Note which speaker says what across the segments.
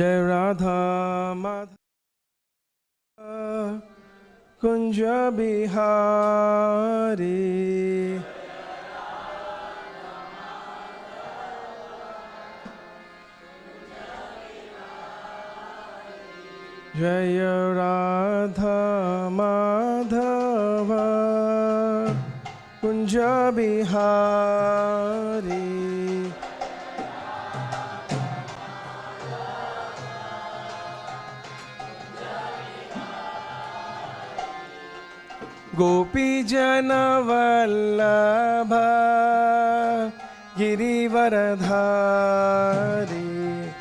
Speaker 1: Jai Radha Madhava Kunja Bihari Jaya Radha Madhava Kunja Bihari Gopi Jana Vallabha Girivaradhari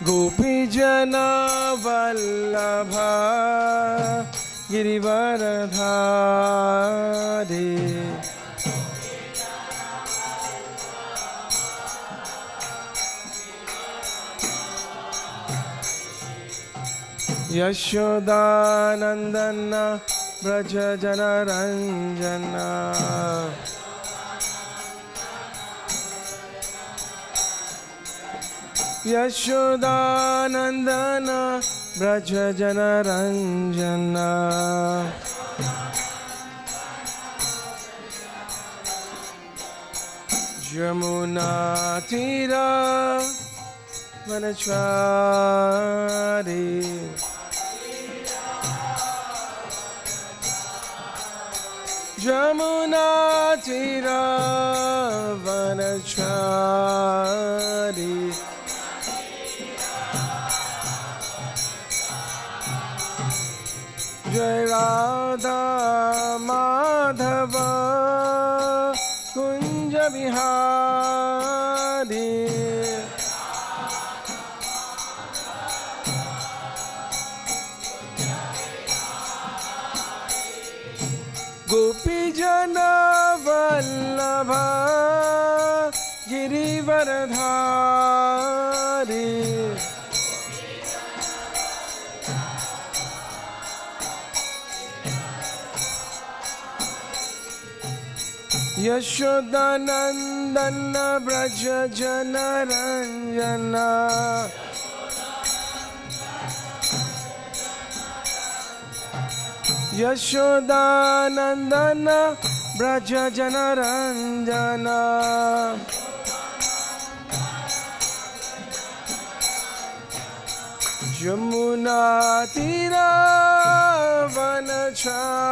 Speaker 1: Gopi Jana Vallabha Girivaradhari Yashodanandana Braja Jana Ranjana Yashodanandana Braja Jana Ranjana Jamuna Tira Vanachari Jamuna Tira Vanachari Jai Radha Madhava Kunja Bihari Gopi Jana Vallabha Girivaradhari Yashodanandana Braja Jana Ranjana Yashodanandana Braja Jana Ranjana Jamuna Tira Vanachari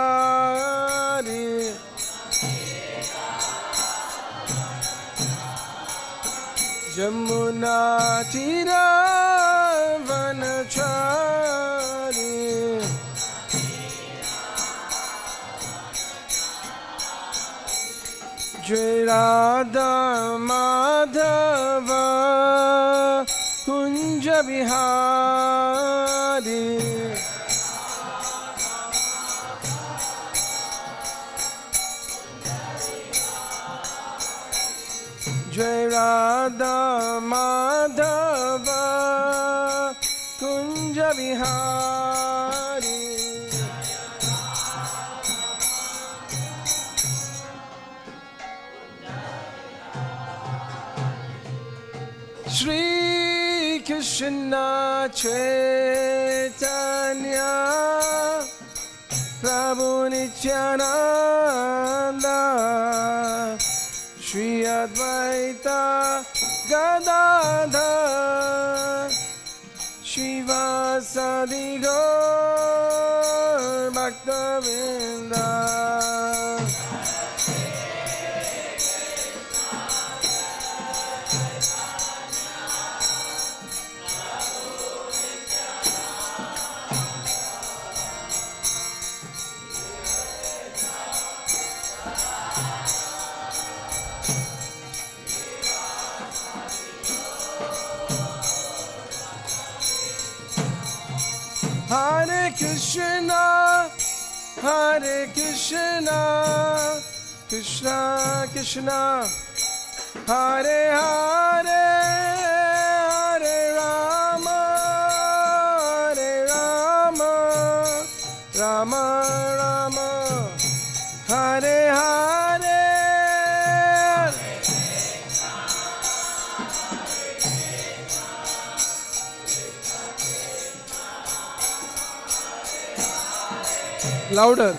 Speaker 1: Jamuna Tira Vanachari Jai Radha Madhava Kunja Bihari Jai Radha Madhava Kunja Bihari Shri Krishna Chaitanya Prabhu Nityananda Shri Advaita Gadadhar Shivasadi Gaur Bhaktavinda Hare Krishna, Hare Krishna, Krishna Krishna, Hare Hare, Hare Rama, Hare Rama, Rama Rama, Louder.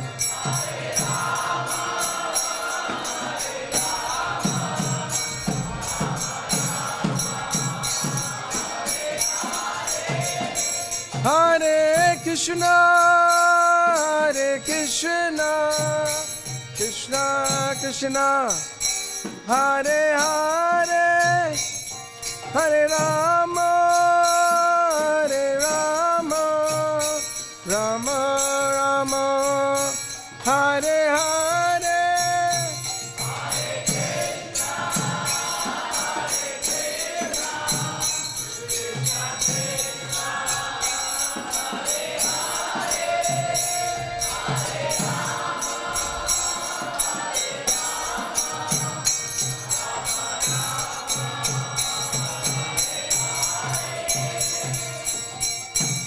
Speaker 1: Hare Krishna, Hare Krishna, Krishna Krishna, Hare Hare, Hare Rama, Hare Rama, Rama Rama, Hare Hare.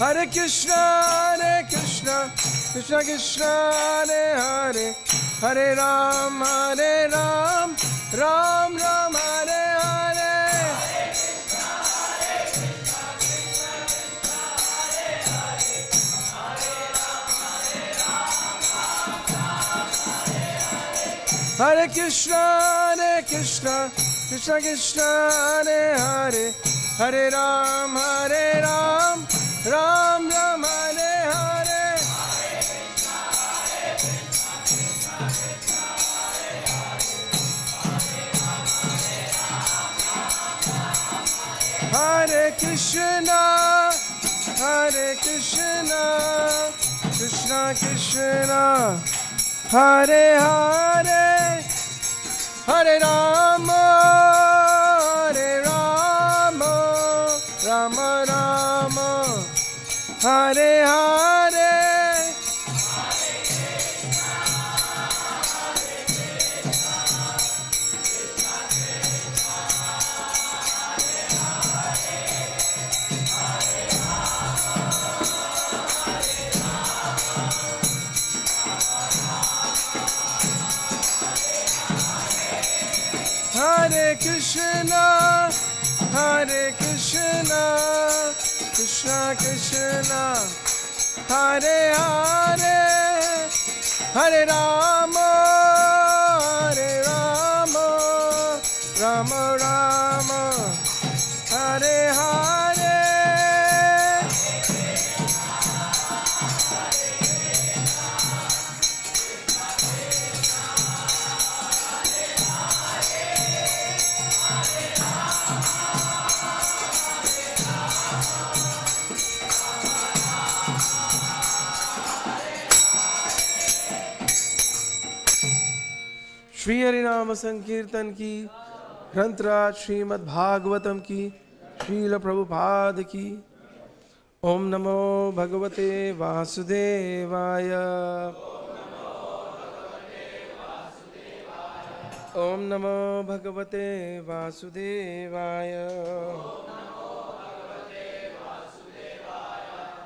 Speaker 1: Hare Krishna, Hare Krishna, Krishna Krishna, Hare Hare, Hare Ram, Ram Ram, Hare Hare. Hare Krishna, Hare Krishna, Krishna Krishna, Hare Hare, Hare Ram, Ram Ram, Hare Hare. Hare Krishna, Hare Krishna, Krishna Krishna, Hare Hare, Hare Rama, Rama Rama, Hare Hare. Hare Krishna, Hare Krishna, Krishna Krishna, Hare Hare, Hare Rama, Rama Rama, Hare Hare. Shri हरिनाम संकीर्तन की, ग्रंथराज श्रीमद्-भागवतम की, श्रील प्रभुपाद की। ओम नमो भगवते वासुदेवाय। ओम नमो भगवते वासुदेवाय।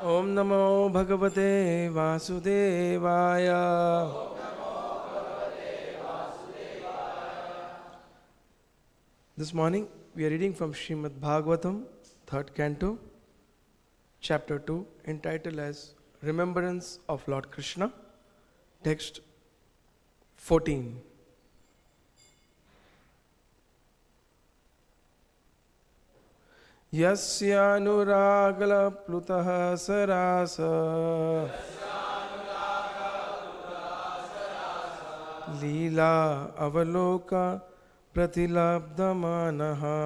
Speaker 1: ओम नमो भगवते वासुदेवाय। This morning we are reading from Śrīmad-Bhāgavatam, 3rd canto, chapter 2, entitled as Remembrance of Lord Krishna, text 14. Yasyanuragala plutaha sarasa Leela avaloka Pratilabdhamanaha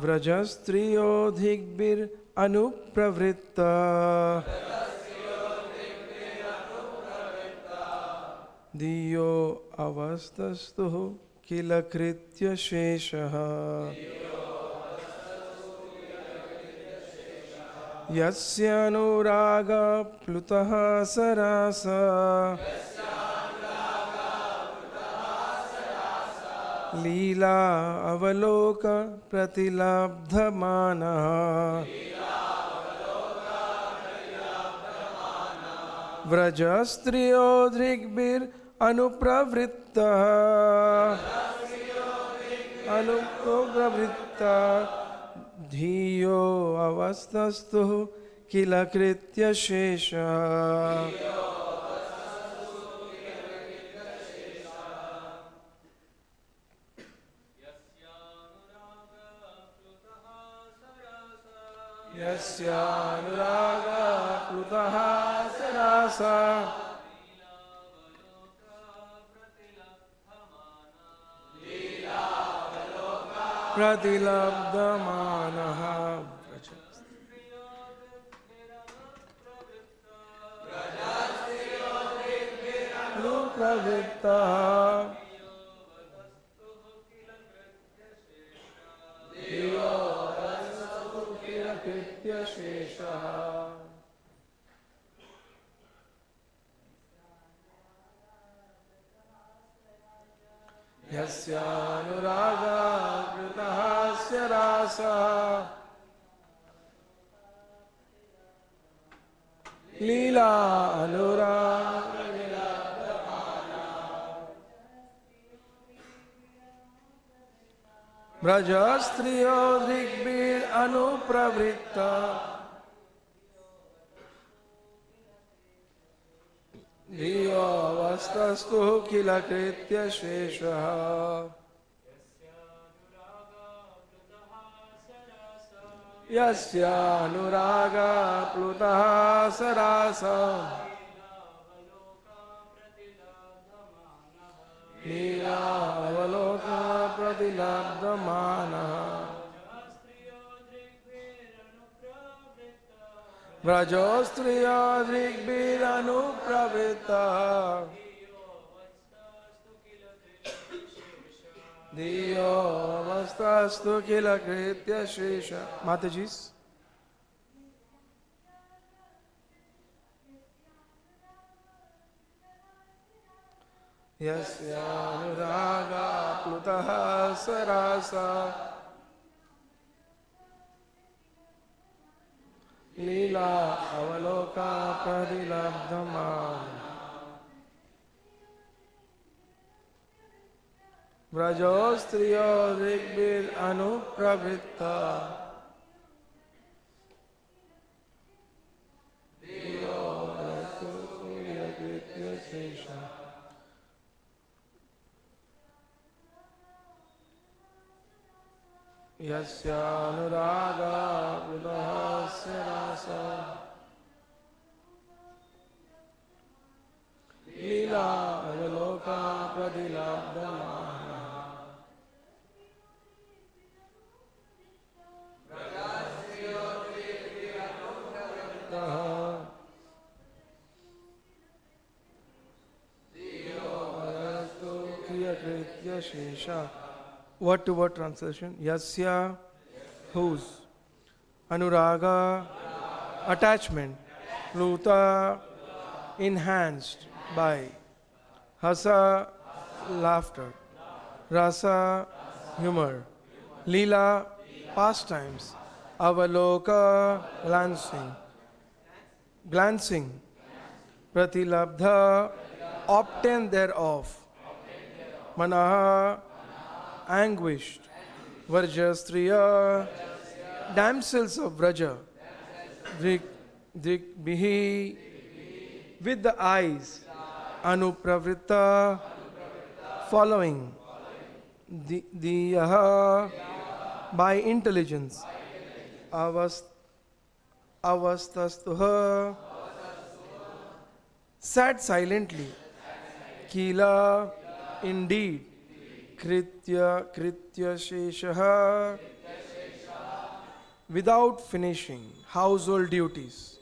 Speaker 1: Vrajastriyo dhigbir anupravritta Diyo avastastuh kila kritya sheshaha Yasyanuraga plutaha sarasa Leela avaloka pratilabdhamanaha Vrajastriyo dhigbir anupravritta Dhiyo avastastuh kila kritya shesha. Yasya anuraga plutaha sarasa pratilabdhamanaha anupravrittaha kritya sheshaha. Yasya anuraga kritaha rasa lila anuraga brajastriyo drigbir anupravritta dhiyo vastastu kila kritya sheshaha. Yasya anuraga plutaha sarasa lila avaloka pratilabdhamanaha brajostriya drigbir anupravritta dhiyo vastastu kila kritya shesha. Matajis. Yasya anuraga plutaha sarasa lila avaloka pratilabdhamana brajostriyo drigbir anupravritta dhiyo vastastu kila kritya shesha. Yasya anuraga plutaha sarasa lila avaloka pratilabdhamana kritya shesha. Word to word translation. Yasya, whose. Anuraga, attachment. Pluta, enhanced by. Hasa, laughter. Rasa, humor. Leela, pastimes. Avaloka, glancing. Pratilabdha, obtain thereof. Manaha, anguished. Varjastriya, damsels of Vraja. Drikbihi, with the eyes. Anupravritta, following. Diyaha, by intelligence. Avastastuha, sat silently. Kila, indeed. Kritya sheshaha, without finishing household duties.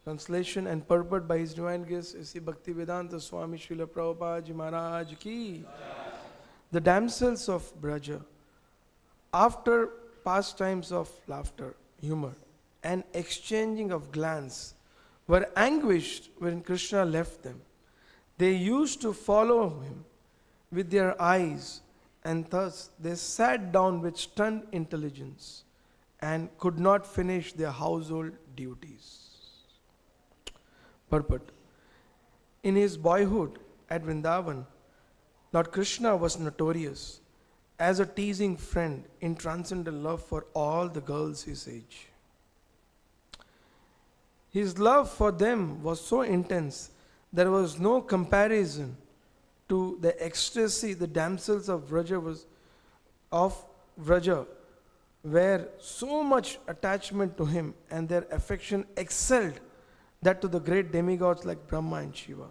Speaker 1: Translation and purport by His Divine Grace Sri Bhaktivedanta Swami Srila Prabhupada Ji Maharaj Ki. The damsels of Braja, after pastimes of laughter, humor, and exchanging of glance, were anguished when Krishna left them. They used to follow him with their eyes, and thus they sat down with stunned intelligence and could not finish their household duties. Purport. In his boyhood at Vrindavan, Lord Krishna was notorious as a teasing friend in transcendental love for all the girls his age. His love for them was so intense, there was no comparison to the ecstasy the damsels of Vraja were so much attachment to him, and their affection excelled that to the great demigods like Brahma and Shiva.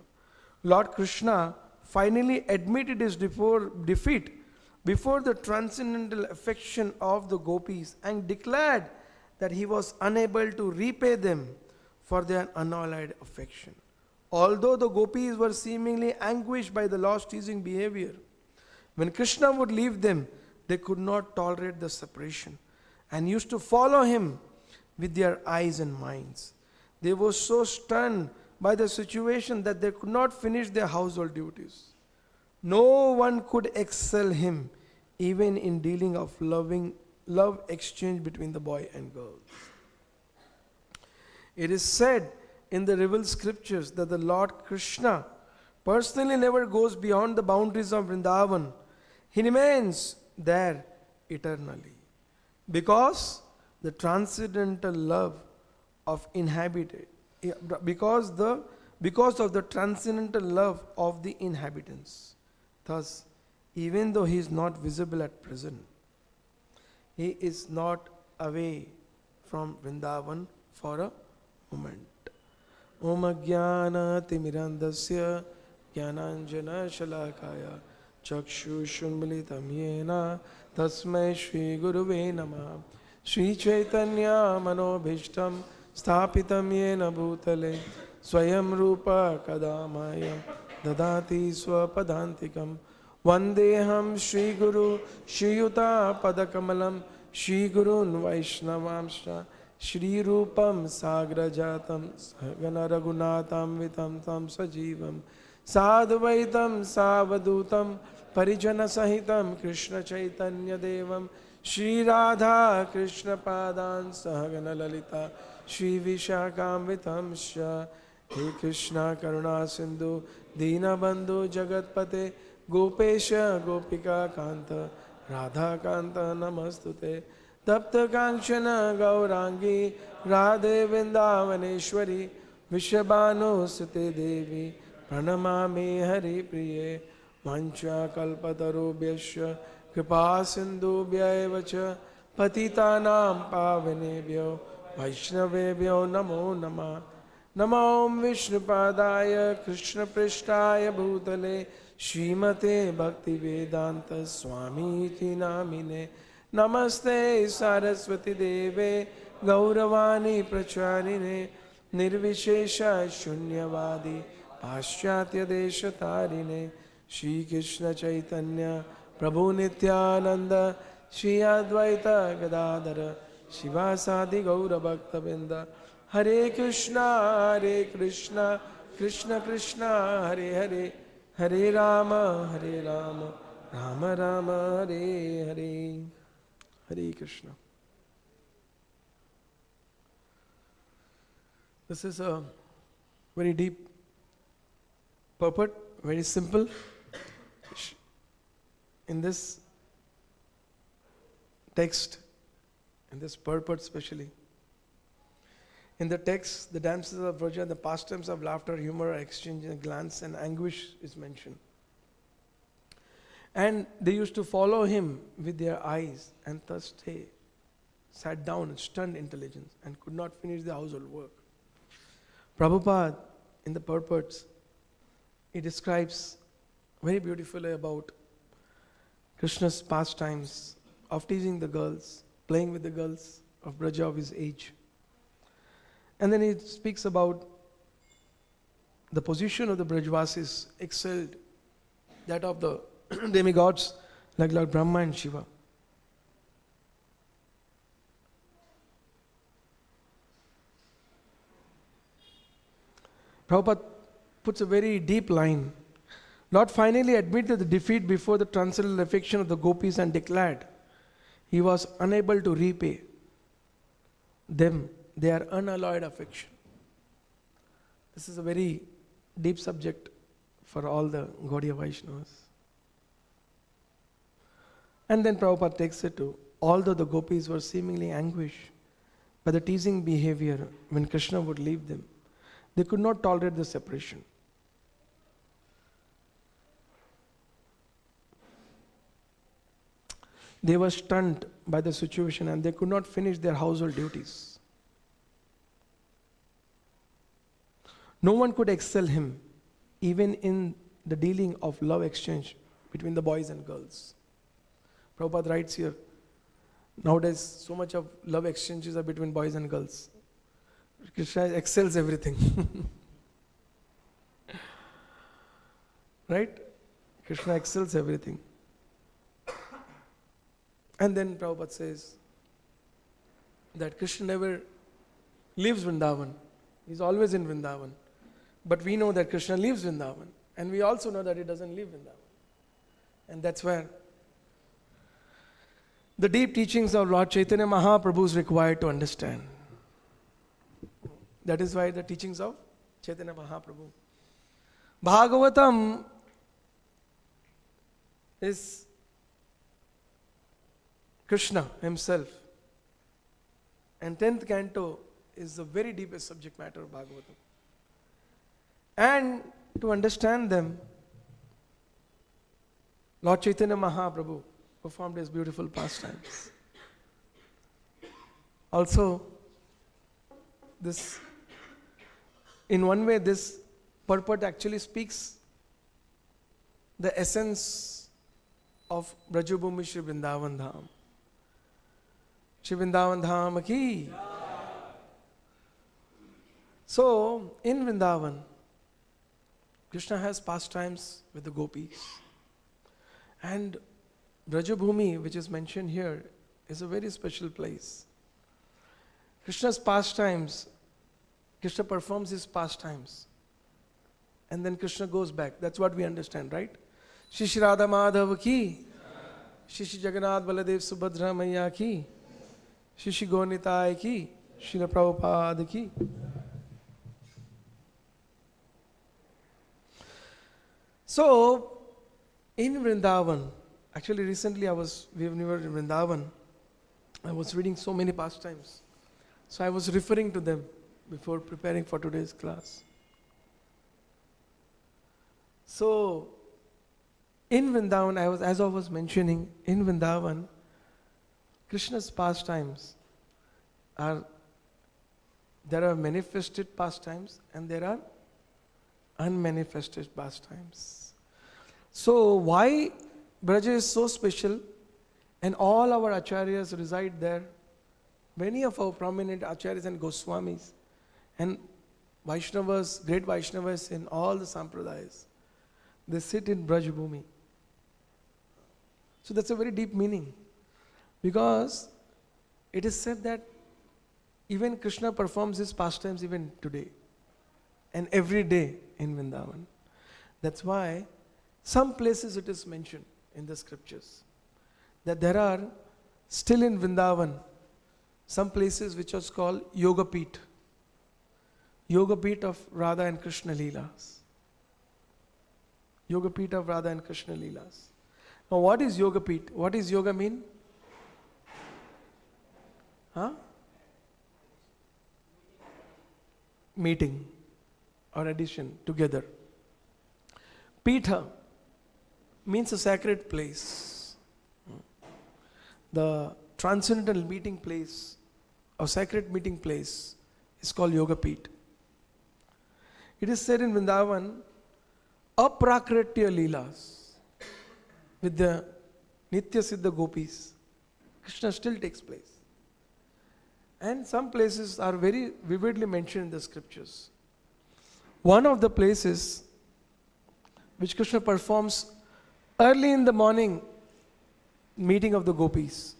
Speaker 1: Lord Krishna finally admitted his defeat before the transcendental affection of the gopis and declared that he was unable to repay them for their unalloyed affection. Although the gopis were seemingly anguished by the Lord's teasing behavior, when Krishna would leave them, they could not tolerate the separation and used to follow him with their eyes and minds. They were so stunned by the situation that they could not finish their household duties. No one could excel him, even in dealing of love exchange between the boy and girl. It is said in the revealed scriptures that the Lord Krishna personally never goes beyond the boundaries of Vrindavan. He remains there eternally. Because the transcendental love of because of the transcendental love of the inhabitants. Thus, even though he is not visible at present, he is not away from Vrindavan for a moment. Om Jnana Timirandasya Jnananjana Shalakaya Chakshu Shunmilitam Yena Tasmai Shri Guruve Namah Shri Chaitanya Manobhishtam Sthapitam Yena Bhutale Swayam Rupa Kadamayam Dadati Swapadantikam Vandeham Shri Guru Shri Yuta Padakamalam Shri Gurun Vaishnavamsha Shri Rupam Sagrajatam Sagana Raghunatam Vitam Tam Sajivam Sadvaitam Savadutam Parijana Sahitam Krishna Chaitanya Devam Shri Radha Krishna Padan Sahagana Lalita Shri Vishakam Vitam Sha He Krishna Karuna Sindhu Dina Bandhu Jagatpate Gopesha Gopika Kanta Radha Kanta Namastute Tapta Kanchana Gaurangi Radhe Vrindavaneshwari Vishabhanu Sute Devi Pranamami Hari Priye Mancha Kalpatarubhyasya Kripa Sindhubhya Evacha Patitanam Pavanebhyo Vaishnavebhyo Namo Namah Namo Om Vishnupadaya Krishna Prishtaya Bhutale Śrīmate Bhaktivedanta Swami Iti Namine Namaste Saraswati Deve Gauravani Pracharine Nirvishesha Shunyavadi Paschatya Desha Tarine Shri Krishna Chaitanya Prabhu Nityananda Shri Advaita Gadadhara Shivasadi Gaura Bhaktavinda Hare Krishna Krishna Krishna Hare Hare Hare Rama Rama Rama Hare Hare Hare Krishna. This is a very deep purport, very simple. In this text, in this purport especially, in the text, the dances of Vraja, the pastimes of laughter, humor, exchanging glance and anguish is mentioned. And they used to follow him with their eyes, and thus they sat down in stunned intelligence and could not finish the household work. Prabhupada, in the purports, he describes very beautifully about Krishna's pastimes of teasing the girls, playing with the girls of Braja of his age. And then he speaks about the position of the Brajvasis excelled that of the demigods like Lord Brahma and Shiva. Prabhupada puts a very deep line. Lord finally admitted the defeat before the transcendental affection of the gopis and declared he was unable to repay them their unalloyed affection. This is a very deep subject for all the Gaudiya Vaishnavas. And then Prabhupada takes it to, although the gopis were seemingly anguished by the teasing behavior when Krishna would leave them, they could not tolerate the separation. They were stunned by the situation and they could not finish their household duties. No one could excel him, even in the dealing of love exchange between the boys and girls. Prabhupada writes here, nowadays so much of love exchanges are between boys and girls. Krishna excels everything. Right? Krishna excels everything. And then Prabhupada says that Krishna never leaves Vrindavan. He's always in Vrindavan. But we know that Krishna leaves Vrindavan. And we also know that he doesn't leave Vrindavan. And that's where the deep teachings of Lord Chaitanya Mahaprabhu is required to understand. That is why the teachings of Chaitanya Mahaprabhu. Bhagavatam is Krishna himself. And 10th canto is the very deepest subject matter of Bhagavatam. And to understand them, Lord Chaitanya Mahaprabhu performed his beautiful pastimes. Also, this, in one way, this purport actually speaks the essence of Brajabhumi Shri Vrindavan Dham. Shri Vrindavan Dham ki. So, in Vrindavan, Krishna has pastimes with the gopis. And Brajabhumi, which is mentioned here, is a very special place. Krishna's pastimes, Krishna performs his pastimes. And then Krishna goes back. That's what we understand, right? Shri Shri Radha Madhava ki. Shri Shri Jagannath Baladev Subhadra Maya ki. Shri Shri Gaunitai ki. Srila Prabhupada ki. So, in Vrindavan, actually recently we were in Vrindavan, I was reading so many pastimes. So I was referring to them before preparing for today's class. So, in Vrindavan, as I was mentioning, in Vrindavan, Krishna's pastimes there are manifested pastimes and there are unmanifested pastimes. So why Braja is so special and all our acharyas reside there? Many of our prominent acharyas and Goswamis and Vaishnavas, great Vaishnavas in all the sampradayas, they sit in Brajabhumi. So that's a very deep meaning, because it is said that even Krishna performs his pastimes even today and every day in Vrindavan. That's why some places it is mentioned in the scriptures that there are still in Vrindavan some places which are called Yoga Peeth of Radha and Krishna Leelas. Yoga Peeth of Radha and Krishna Leelas. Now what is Yoga Peeth? What does yoga mean? Meeting or addition together. Peetha means a sacred place. The transcendental meeting place or sacred meeting place is called Yoga Peeth. It is said in Vrindavan, aprakritya leelas with the Nitya Siddha gopis, Krishna still takes place. And some places are very vividly mentioned in the scriptures. One of the places which Krishna performs early in the morning meeting of the gopis,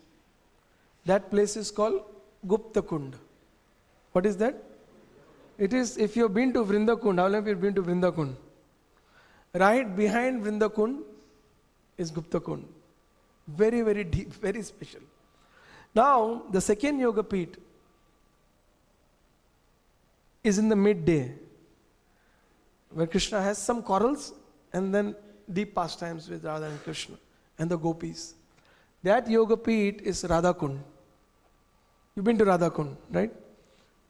Speaker 1: that place is called Gupta Kund. What is that? It is, if you have been to Vrindakund, how long have you been to Vrindakund? Right behind Vrindakund is Gupta Kund. Very, very deep, very special. Now, the second Yoga Peeth is in the midday, where Krishna has some quarrels and then deep pastimes with Radha and Krishna and the gopis. That Yoga Peeth is Radha Kund. You've been to Radha Kund, right?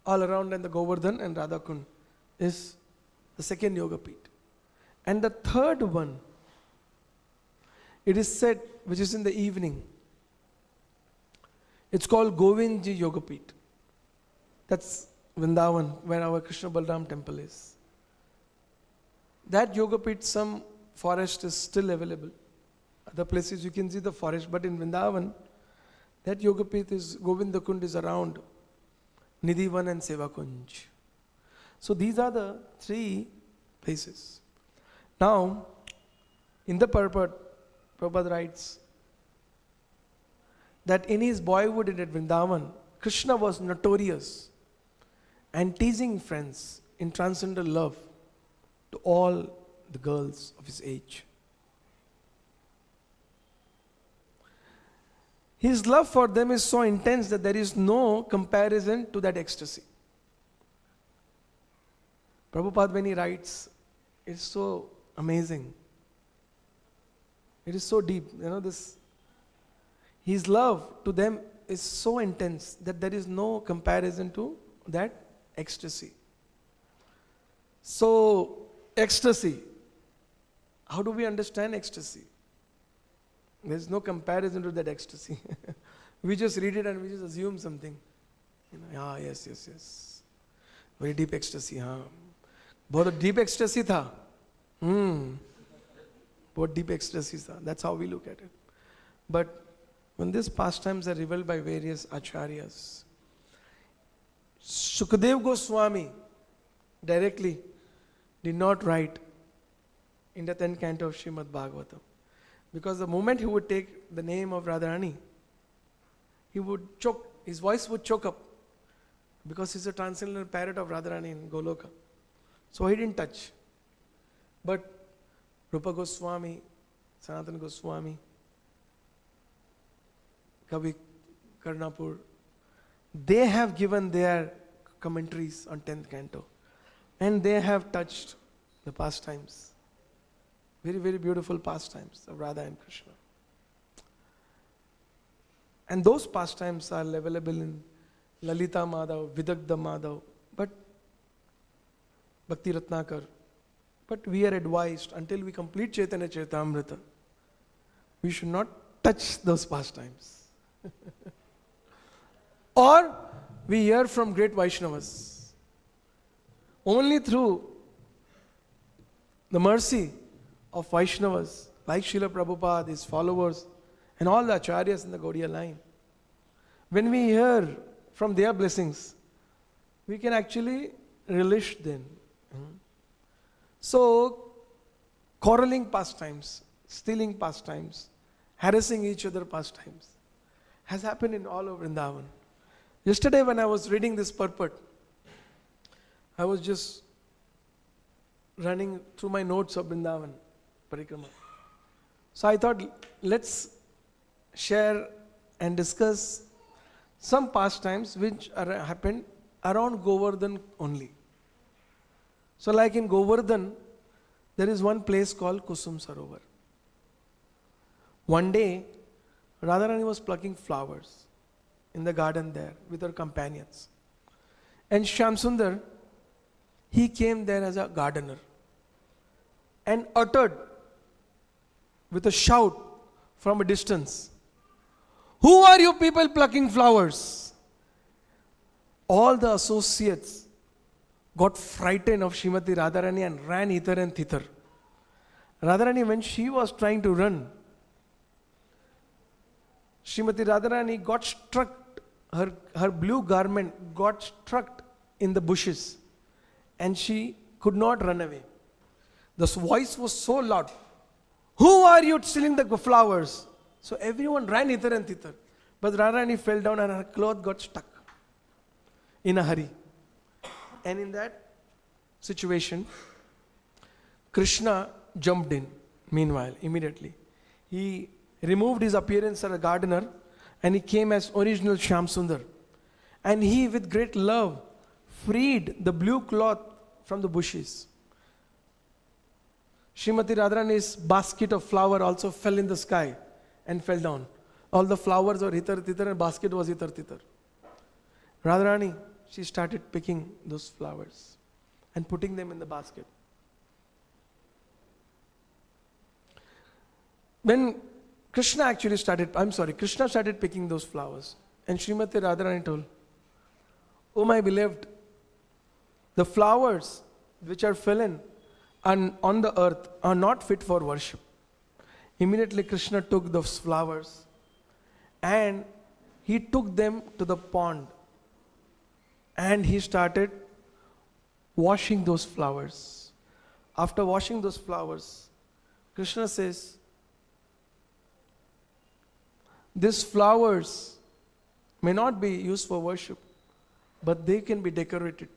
Speaker 1: All around, and the Govardhan and Radha Kund is the second Yoga Peeth. And the third one, it is said, which is in the evening, it's called Govindji Yoga Peeth. That's Vrindavan, where our Krishna Balram temple is. That Yoga Peeth, some forest is still available. Other places you can see the forest, but in Vrindavan, that Yoga Peeth is, Govinda Kund is around Nidhivan and Seva Kunj. So these are the three places. Now, in the purport, Prabhupada writes that in his boyhood at Vrindavan, Krishna was notorious and teasing friends in transcendental love to all the girls of his age. His love for them is so intense that there is no comparison to that ecstasy. Prabhupada, when he writes, it's so amazing. It is so deep. His love to them is so intense that there is no comparison to that ecstasy. So, ecstasy. How do we understand ecstasy? There is no comparison to that ecstasy. We just read it and we just assume something. Yes. Very deep ecstasy. बहुत deep ecstasy था. बहुत deep ecstasy था. That's how we look at it. But when these pastimes are revealed by various acharyas, Sukadeva Goswami directly did not write in the 10th canto of Śrīmad-Bhāgavatam. Because the moment he would take the name of Radharani, he would choke, his voice would choke up. Because he's a transcendental parrot of Radharani in Goloka. So he didn't touch. But Rupa Goswami, Sanatana Goswami, Kavi Karnapur, they have given their commentaries on 10th canto. And they have touched the pastimes. Very, very beautiful pastimes of Radha and Krishna. And those pastimes are available in Lalita Madhav, Vidagdha Madhav, but Bhakti Ratnakar. But we are advised, until we complete Chaitanya Charitamrita, we should not touch those pastimes. Or we hear from great Vaishnavas. Only through the mercy of Vaishnavas, like Srila Prabhupada, his followers, and all the acharyas in the Gaudiya line. When we hear from their blessings, we can actually relish them. So, quarreling pastimes, stealing pastimes, harassing each other pastimes, has happened in all over Vrindavan. Yesterday when I was reading this purport, I was just running through my notes of Vrindavan Parikrama. So I thought, let's share and discuss some pastimes which happened around Govardhan only. So like in Govardhan, there is one place called Kusum Sarovar. One day, Radharani was plucking flowers in the garden there with her companions. And Shyamsundar, he came there as a gardener and uttered with a shout from a distance, "Who are you people plucking flowers?" All the associates got frightened of Srimati Radharani and ran hither and thither. Radharani, when she was trying to run, Srimati Radharani got struck, her blue garment got struck in the bushes and she could not run away. The voice was so loud, "Who are you stealing the flowers?" So everyone ran hither and thither. But Radharani fell down and her cloth got stuck in a hurry. And in that situation, Krishna jumped in, meanwhile, immediately. He removed his appearance as a gardener and he came as original Shyamsundar. And he, with great love, freed the blue cloth from the bushes. Srimati Radharani's basket of flower also fell in the sky and fell down. All the flowers were hitar titar and basket was hitar titar. Radharani, she started picking those flowers and putting them in the basket. When Krishna started picking those flowers. And Srimati Radharani told, "Oh my beloved, the flowers which are fallen on the earth are not fit for worship." Immediately Krishna took those flowers and he took them to the pond and he started washing those flowers. After washing those flowers, Krishna says, "These flowers may not be used for worship, but they can be decorated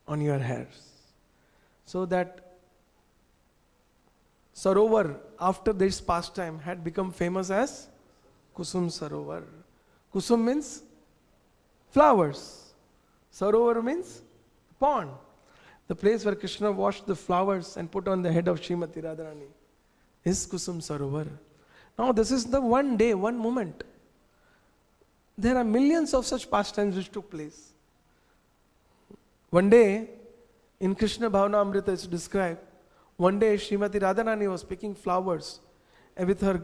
Speaker 1: on your hairs." So that Sarovar, after this pastime, had become famous as Kusum Sarovar. Kusum means flowers. Sarovar means pond. The place where Krishna washed the flowers and put on the head of Srimati Radharani is Kusum Sarovar. Now this is the one day, one moment. There are millions of such pastimes which took place. One day, in Krishna Bhavana Amrita it's described, one day Srimati Radharani was picking flowers with her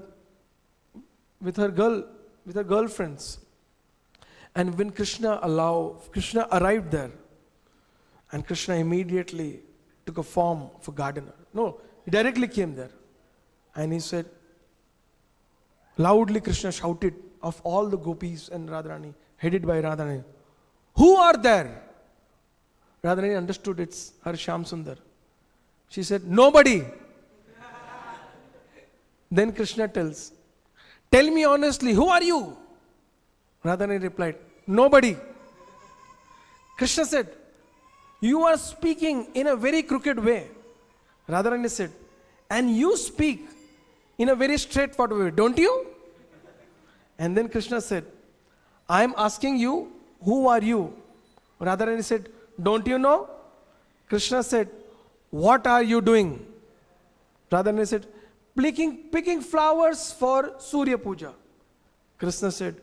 Speaker 1: girlfriends. And when Krishna arrived there, and Krishna immediately took a form of a gardener. No, he directly came there. And he said, loudly Krishna shouted of all the gopis and Radharani, headed by Radharani, "Who are there?" Radharani understood it's her Shyam Sundar. She said, "Nobody." Then Krishna tells, "Tell me honestly, who are you?" Radharani replied, "Nobody." Krishna said, "You are speaking in a very crooked way." Radharani said, "And you speak in a very straightforward way, don't you?" And then Krishna said, "I am asking you, who are you?" Radharani said, "Don't you know?" Krishna said, "What are you doing?" Radharani said, picking flowers for Surya Puja." Krishna said,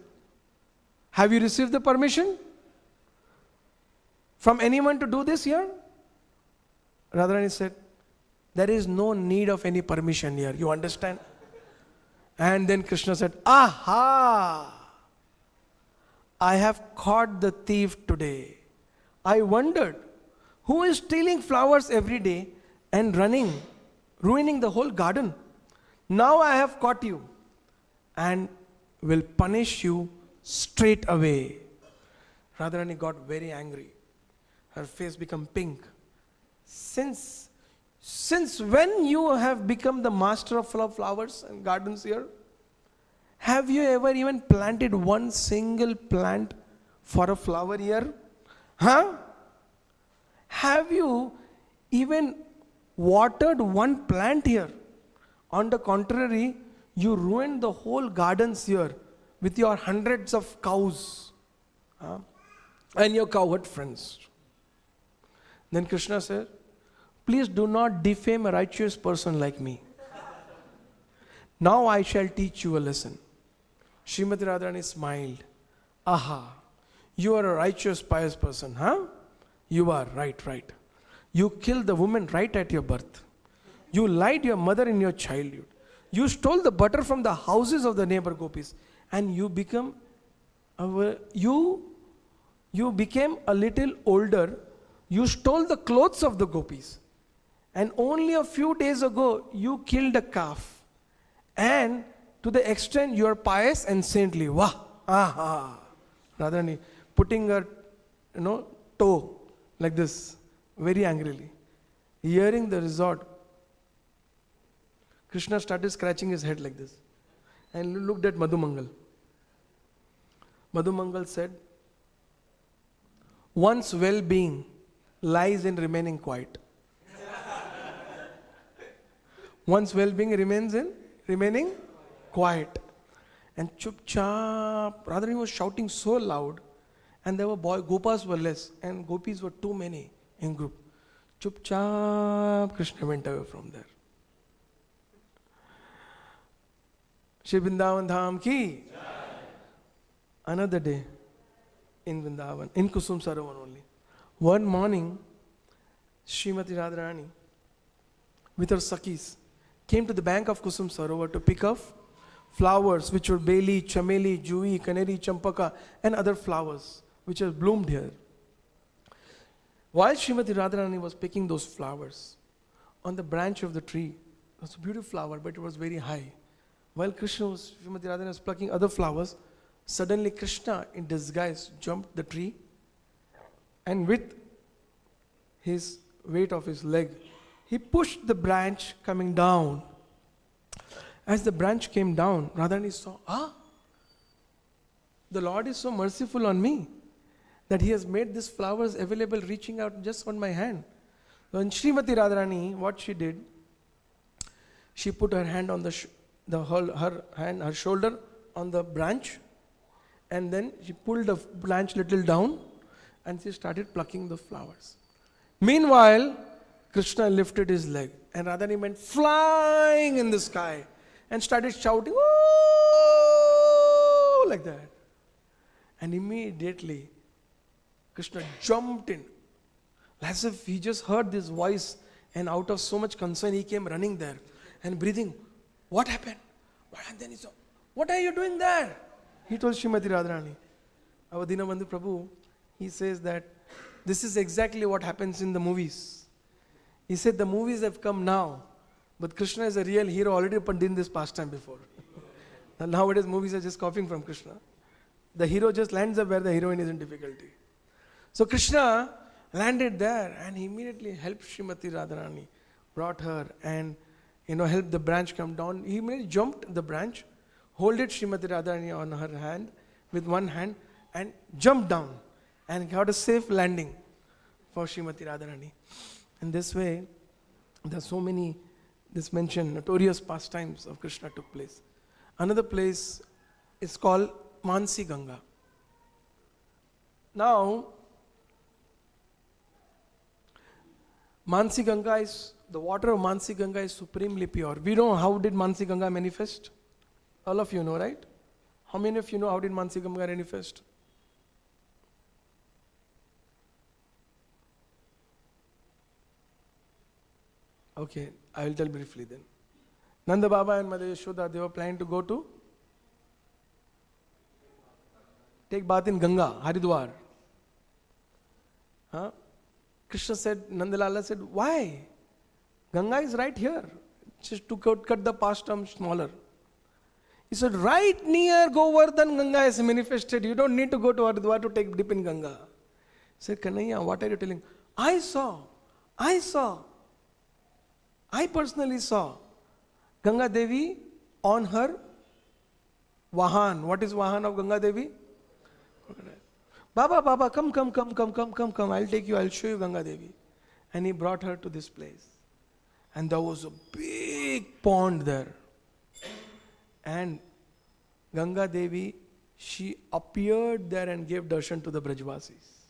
Speaker 1: "Have you received the permission from anyone to do this here?" Radharani said, "There is no need of any permission here, you understand?" And then Krishna said, "Aha! I have caught the thief today. I wondered who is stealing flowers every day and ruining the whole garden. Now I have caught you and will punish you straight away." Radharani got very angry. Her face became pink. Since when you have become the master of flowers and gardens here? Have you ever even planted one single plant for a flower here? Huh? Have you even watered one plant here? On the contrary, you ruined the whole gardens here with your hundreds of cows and your cowherd friends. Then Krishna said, "Please do not defame a righteous person like me. Now I shall teach you a lesson." Srimati Radharani smiled. "Aha, you are a righteous, pious person, huh? You are, right. You killed the woman right at your birth. You lied your mother in your childhood. You stole the butter from the houses of the neighbor gopis. And you became a little older. You stole the clothes of the gopis. And only a few days ago, you killed a calf. And to the extent you are pious and saintly." Wah! Aha! Radharani putting her toe like this, very angrily. Hearing the result, Krishna started scratching his head like this and looked at Madhumangal. Madhumangal said, "One's well-being lies in remaining quiet." One's well-being remains in remaining quiet. And chup-chap, Radharani was shouting so loud, and there were gopas were less, and gopis were too many in group. Chup-chap, Krishna went away from there. Shri Vrindavan Dham ki. Another day in Vrindavan, in Kusum Sarovar only. One morning, Srimati Radharani with her Sakhis came to the bank of Kusum Sarovar to pick up flowers which were Beli, Chameli, Jui, Canary, Champaka and other flowers which have bloomed here. While Srimati Radharani was picking those flowers, on the branch of the tree, it was a beautiful flower but it was very high. While Srimati Radharani was plucking other flowers, suddenly Krishna in disguise jumped the tree and with his weight of his leg, he pushed the branch coming down. As the branch came down, Radharani saw, the Lord is so merciful on me that he has made these flowers available reaching out just on my hand. When Srimati Radharani, what she did, she put her hand on her shoulder on the branch, and then she pulled the branch little down and she started plucking the flowers. Meanwhile, Krishna lifted his leg and Radharani went flying in the sky and started shouting, "Woo!" like that. And immediately, Krishna jumped in as if he just heard this voice, and out of so much concern, he came running there and breathing. What happened? And then he said, "What are you doing there?" He told Srimati Radharani. Our Dinabandhu Prabhu, he says that this is exactly what happens in the movies. He said the movies have come now, but Krishna is a real hero already did this pastime before. Nowadays movies are just copying from Krishna. The hero just lands up where the heroine is in difficulty. So Krishna landed there and he immediately helped Srimati Radharani, brought her and helped the branch come down. He immediately jumped the branch, holded Srimati Radharani on her hand with one hand and jumped down and got a safe landing for Srimati Radharani. In this way, there are so many, this mentioned, notorious pastimes of Krishna took place. Another place is called Mansi Ganga. Now, Mansi Ganga is, the water of Mansi Ganga is supremely pure. We know how did Mansi Ganga manifest? All of you know, right? How many of you know how did Mansi Ganga manifest? Okay, I will tell briefly then. Nanda Baba and Mother Yashoda, they were planning to go to take bath in Ganga, Haridwar. Krishna said, Nandalala said, why? Ganga is right here. Just to cut the past term smaller. He said, right near Govardhan Ganga is manifested. You don't need to go to Haridwar to take dip in Ganga. He said, Kanhaiya, what are you telling? I personally saw Ganga Devi on her Vahan. What is Vahan of Ganga Devi? Baba, come. I'll take you, I'll show you Ganga Devi. And he brought her to this place. And there was a big pond there. And Ganga Devi, she appeared there and gave darshan to the Brajvasis.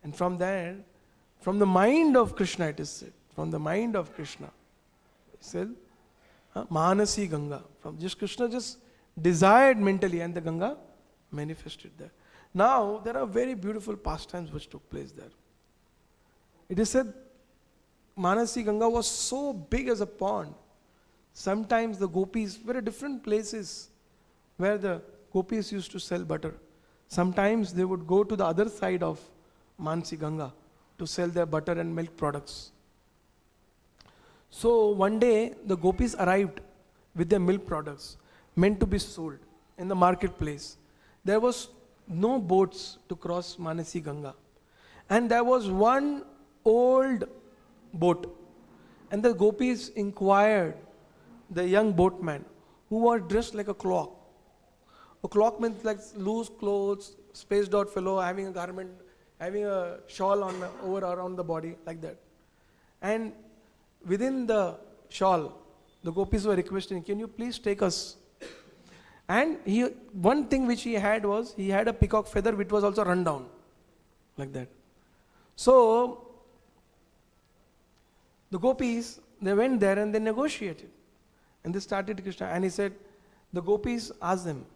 Speaker 1: And from there, from the mind of Krishna, it is said, from the mind of Krishna, he said, Manasi Ganga. From just Krishna just desired mentally and the Ganga manifested there. Now, there are very beautiful pastimes which took place there. It is said, Manasi Ganga was so big as a pond. Sometimes the gopis were at different places where the gopis used to sell butter. Sometimes they would go to the other side of Manasi Ganga to sell their butter and milk products. So one day the gopis arrived with their milk products meant to be sold in the marketplace. There was no boats to cross Manasi Ganga. And there was one old boat. And the gopis inquired the young boatman who was dressed like a clock. A clock means like loose clothes, spaced out fellow, having a garment, having a shawl on over around the body, like that. And within the shawl, the gopis were requesting, can you please take us? And one thing which he had was, he had a peacock feather which was also run down, like that. So, the gopis, they went there and they negotiated. And they started Krishna. And he said, the gopis asked them,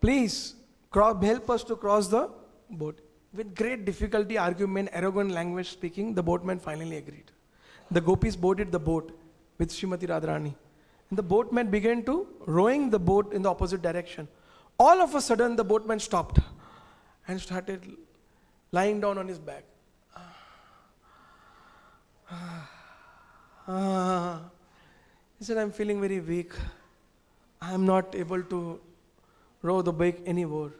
Speaker 1: please help us to cross the boat. With great difficulty, argument, arrogant language speaking, the boatman finally agreed. The gopis boarded the boat with Srimati Radharani. And the boatman began to rowing the boat in the opposite direction. All of a sudden, the boatman stopped and started lying down on his back. He said, I'm feeling very weak. I am not able to row the boat anymore.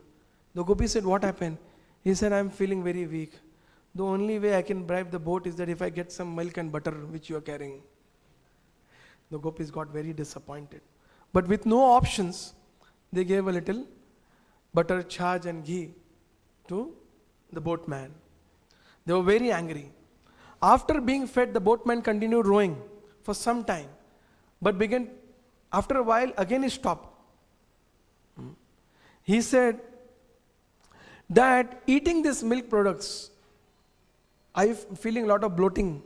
Speaker 1: The gopi said, what happened? He said, I'm feeling very weak. The only way I can bribe the boat is that if I get some milk and butter which you are carrying. The gopis got very disappointed. But with no options, they gave a little butter, charge and ghee to the boatman. They were very angry. After being fed, the boatman continued rowing for some time. But after a while, again he stopped. He said that eating these milk products, I'm feeling a lot of bloating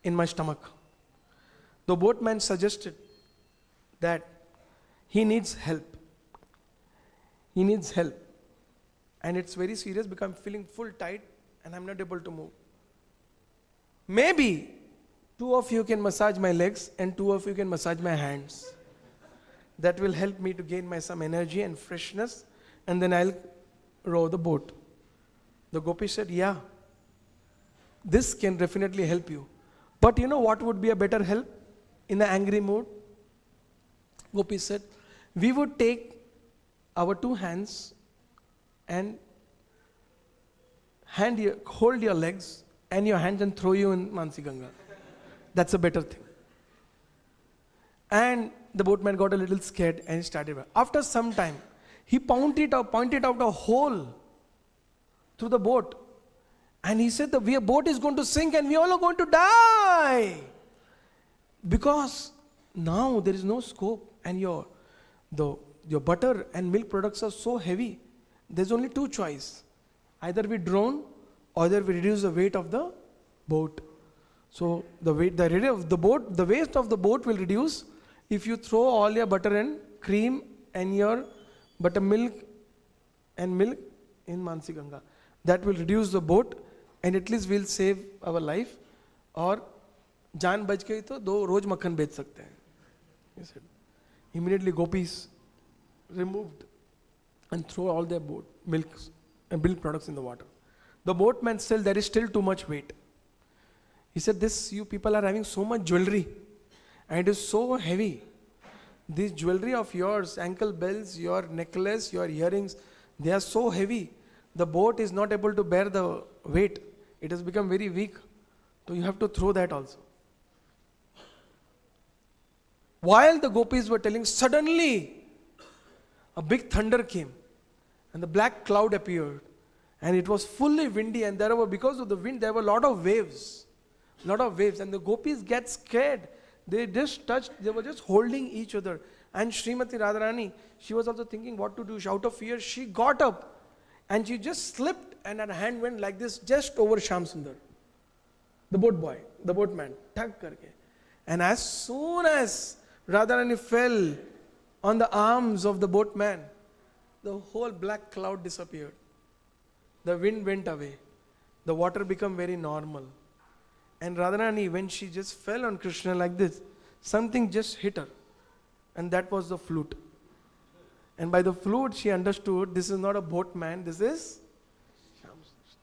Speaker 1: in my stomach. The boatman suggested that he needs help. He needs help. And it's very serious because I'm feeling full tight and I'm not able to move. Maybe 2 of you can massage my legs and 2 of you can massage my hands. That will help me to gain some energy and freshness, and then I'll row the boat. The gopi said, yeah, this can definitely help you. But you know what would be a better help in the angry mood? Gopi said, we would take our 2 hands and hold your legs and your hands and throw you in Mansi Ganga. That's a better thing. And the boatman got a little scared and he started. After some time, he pointed out a hole through the boat. And he said, the boat is going to sink and we all are going to die. Because now there is no scope and your butter and milk products are so heavy. There's only 2 choices. Either we drown or either we reduce the weight of the boat. So the weight of the boat will reduce if you throw all your butter and cream and your buttermilk and milk in Mansi Ganga. That will reduce the boat and at least we'll save our life. Or jaan bach gayi to 2 roz makhan bech sakte hain. He said. Immediately gopis removed and threw all their milk products in the water. The boatman said there is still too much weight. He said, you people are having so much jewelry and it is so heavy. This jewelry of yours, ankle bells, your necklace, your earrings, they are so heavy. The boat is not able to bear the weight. It has become very weak. So you have to throw that also. While the gopis were telling, suddenly a big thunder came and the black cloud appeared and it was fully windy, and because of the wind there were a lot of waves. And the gopis get scared. They were just holding each other. And Srimati Radharani, she was also thinking what to do. Out of fear, she got up and she just slipped and her hand went like this just over Shyam Sundar, the boatman, tug karke. And as soon as Radharani fell on the arms of the boatman, the whole black cloud disappeared. The wind went away. The water became very normal. And Radharani, when she just fell on Krishna like this, something just hit her. And that was the flute. And by the flute, she understood this is not a boatman, this is Shyam Krishna.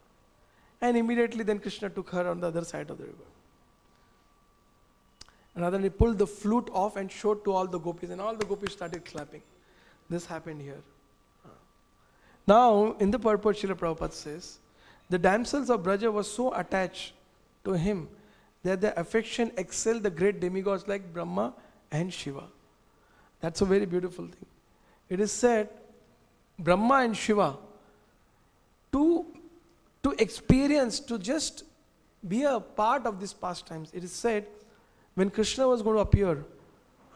Speaker 1: And immediately then Krishna took her on the other side of the river. And Radharani pulled the flute off and showed to all the gopis. And all the gopis started clapping. This happened here. Now, in the purport, Srila Prabhupada says, the damsels of Braja were so attached to him that their affection excelled the great demigods like Brahma and Shiva. That's a very beautiful thing. It is said, Brahma and Shiva, to experience, to just be a part of these pastimes. It is said, when Krishna was going to appear,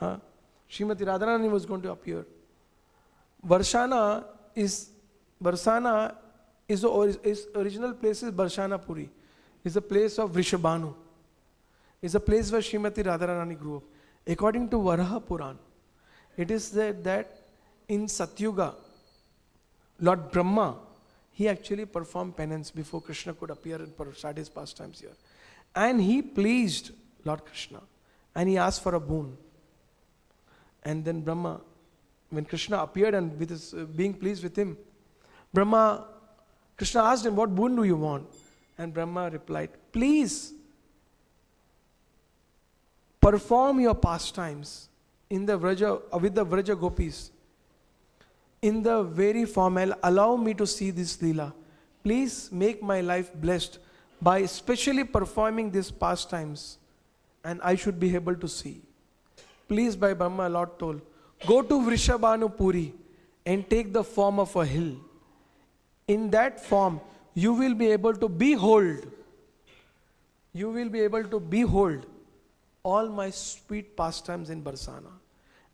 Speaker 1: Srimati Radharani was going to appear. Varshana is original place is Barshana Puri. Is a place of Vrishabhanu. Is a place where Srimati Radharani grew up. According to Varaha Puran, it is said that in Satyuga, Lord Brahma, he actually performed penance before Krishna could appear and start his pastimes here. And he pleased Lord Krishna. And he asked for a boon. And then Brahma, when Krishna appeared and with his being pleased with him, Krishna asked him, what boon do you want? And Brahma replied, please perform your pastimes in the Vraja, with the Vraja gopis. In the very form, allow me to see this Leela. Please make my life blessed by especially performing these pastimes, and I should be able to see. Please, by Brahma, Lord told, go to Vrishabhanu Puri and take the form of a hill. In that form, you will be able to behold. You will be able to behold all my sweet pastimes in Barsana.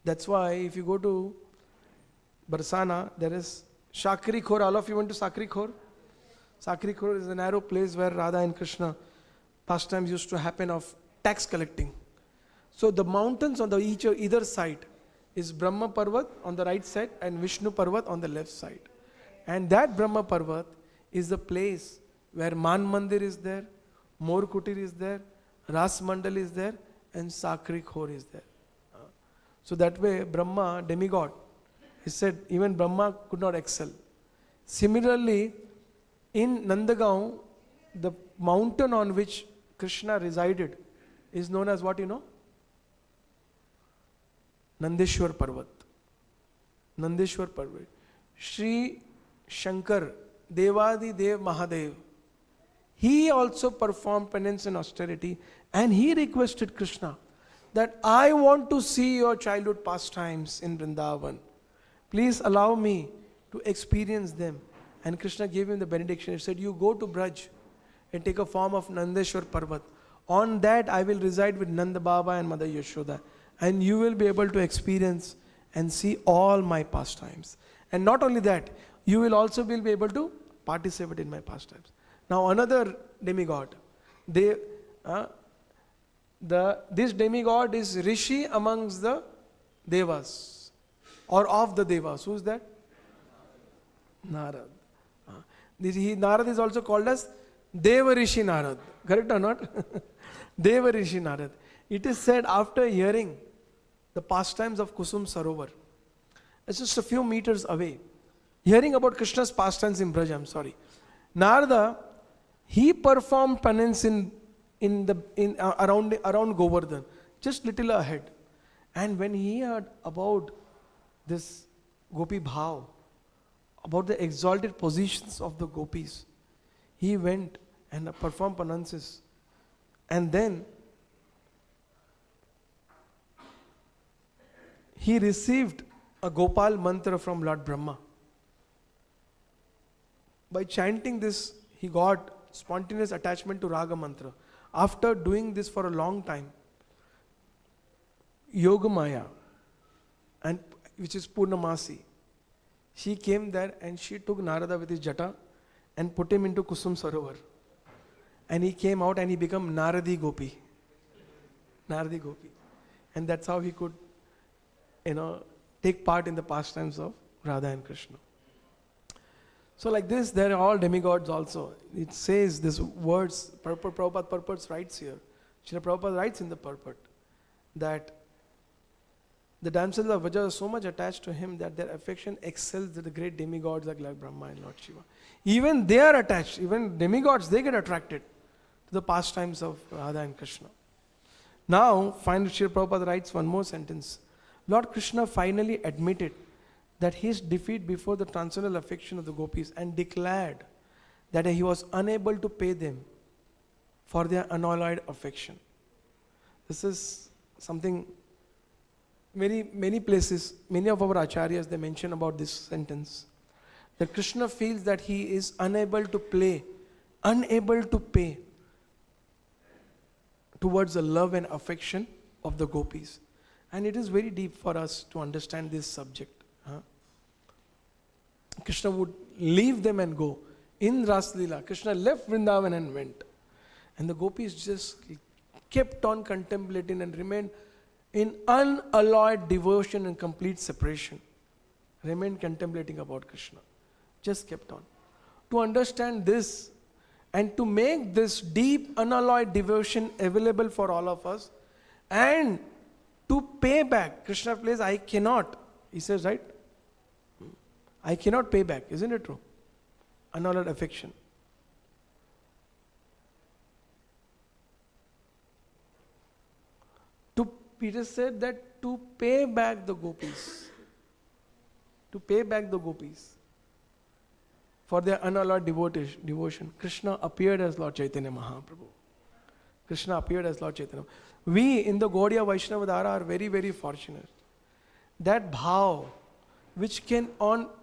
Speaker 1: That's why if you go to Barsana, there is Shakri Khor. All of you went to Sakri Khor? Sakri Khor is a narrow place where Radha and Krishna pastimes used to happen of tax collecting. So the mountains on the either side is Brahma Parvat on the right side and Vishnu Parvat on the left side. And that Brahma Parvat is the place where Man Mandir is there, Mor Kutir is there, Ras Mandal is there, and Sakri Khor is there. So that way Brahma, demigod, he said even Brahma could not excel. Similarly, in Nandagaon, the mountain on which Krishna resided is known as what you know? Nandeshwar Parvat. Nandeshwar Parvat. Shri Shankar, Devadi Dev Mahadev, he also performed penance and austerity, and he requested Krishna that I want to see your childhood pastimes in Vrindavan. Please allow me to experience them. And Krishna gave him the benediction. He said, you go to Braj and take a form of Nandeshwar Parvat. On that I will reside with Nanda Baba and Mother Yashoda. And you will be able to experience and see all my pastimes. And not only that, you will also be able to participate in my pastimes. Now another demigod. This demigod is Rishi amongst the Devas. Or of the Devas. Who is that? Narad. Narad is also called as Deva Rishi Narad. Correct or not? Deva Rishi Narad. It is said after hearing the pastimes of Kusum Sarovar, it's just a few meters away, hearing about Krishna's pastimes in Braj, Narada, he performed penance around Govardhan, just little ahead. And when he heard about this Gopi Bhav, about the exalted positions of the gopis, he went and performed penances. And then he received a Gopal mantra from Lord Brahma. By chanting this, he got spontaneous attachment to Raga mantra. After doing this for a long time, Yogamaya, and which is Purnamasi, she came there and she took Narada with his jata and put him into Kusum Sarovar. And he came out and he became Naradi Gopi. Naradi Gopi. And that's how he could, take part in the pastimes of Radha and Krishna. So like this, there are all demigods also. It says these words, Prabhupada purports writes here. Srila Prabhupada writes in the purport that the damsels of Vraja are so much attached to him that their affection excels the great demigods like Brahma and Lord Shiva. Even they are attached, even demigods, they get attracted to the pastimes of Radha and Krishna. Now, finally, Srila Prabhupada writes one more sentence. Lord Krishna finally admitted that his defeat before the transcendental affection of the gopis and declared that he was unable to pay them for their unalloyed affection. This is something many places, many of our acharyas, they mention about this sentence. That Krishna feels that he is unable to pay towards the love and affection of the gopis. And it is very deep for us to understand this subject. Krishna would leave them and go. In Ras Leela, Krishna left Vrindavan and went. And the gopis just kept on contemplating and remained in unalloyed devotion and complete separation. Remained contemplating about Krishna. Just kept on. To understand this and to make this deep unalloyed devotion available for all of us and to pay back. Krishna plays, I cannot. He says, right? I cannot pay back. Isn't it true? Unalloyed affection. Peter said that to pay back the gopis, for their unalloyed devotion, Krishna appeared as Lord Chaitanya Mahaprabhu. Krishna appeared as Lord Chaitanya. We in the Gaudiya Vaishnava Dhara are very, very fortunate. That bhav, which can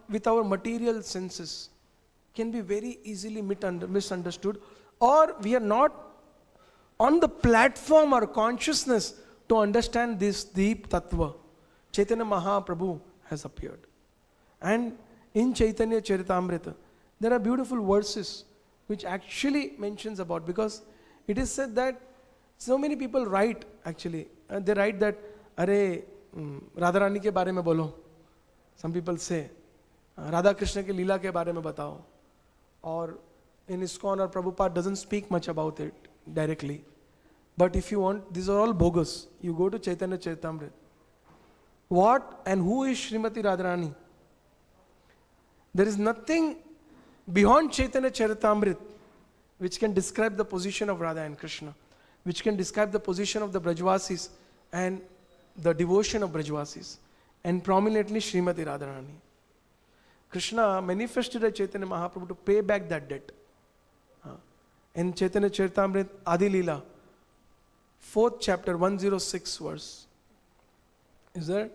Speaker 1: with our material senses, can be very easily misunderstood, or we are not on the platform or consciousness to understand this deep tattva. Chaitanya Mahaprabhu has appeared. And in Chaitanya Charitamrita, there are beautiful verses which actually mentions about, because it is said that so many people write actually, they write that, Arey, Radharani ke baare mein bolo. Some people say, Radha Krishna ke Leela ke baare mein batao. Or in ISKCON or Prabhupada doesn't speak much about it directly. But if you want, these are all bogus. You go to Chaitanya Charitamrita. What and who is Srimati Radharani? There is nothing beyond Chaitanya Charitamrita which can describe the position of Radha and Krishna, which can describe the position of the Brajvasis and the devotion of Brajvasis, and prominently Srimati Radharani. Krishna manifested at Chaitanya Mahaprabhu to pay back that debt. In Chaitanya Charitamrita, Adi Leela, 4th chapter, 106 verse. Is there?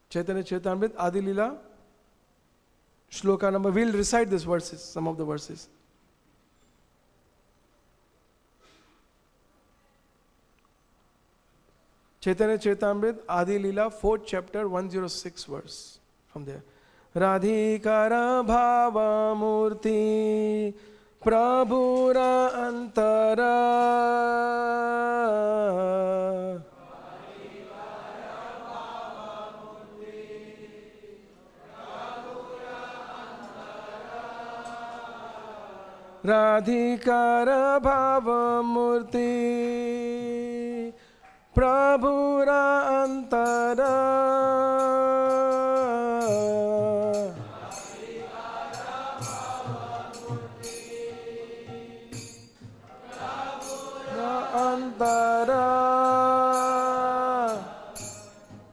Speaker 1: Chaitanya Charitamrita, Adi Leela, shloka number. We'll recite these verses, some of the verses. Chaitanya Charitamrita, Adi Leela, 4th chapter, 106 verse. From there. Radhikara bhava murti Prabhura antara Radhikara bhava murti Prabhura antara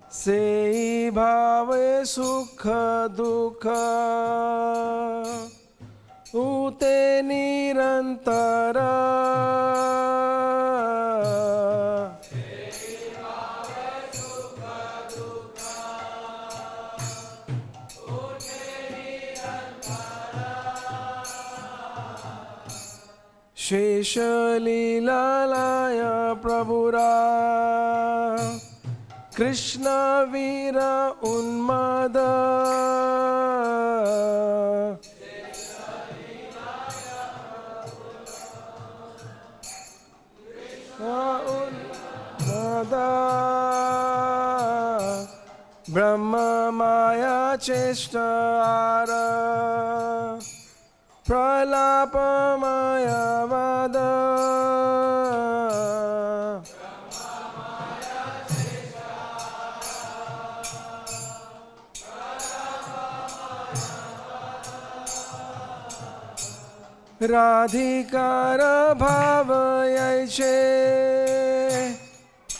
Speaker 1: sei bhave sukha dukha ute nirantara sei bhave sukha dukha ute nirantara shesha leelalaya prabhura Krishna Vira Unmada Brahma Maya Cheshtara Pralapa Maya Vada Radhikara bhavayaiche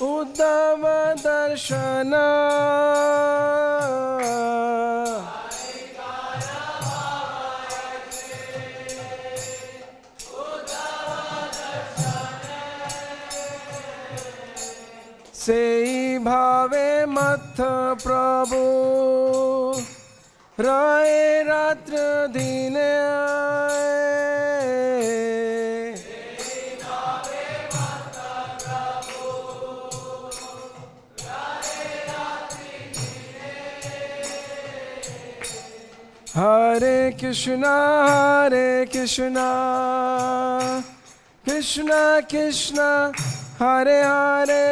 Speaker 1: Uddhava darshana Radhikara bhavayaiche Uddhava darshana Sei bhave matha prabhu Rae ratra dine Hare Krishna, Krishna Krishna, Hare Hare,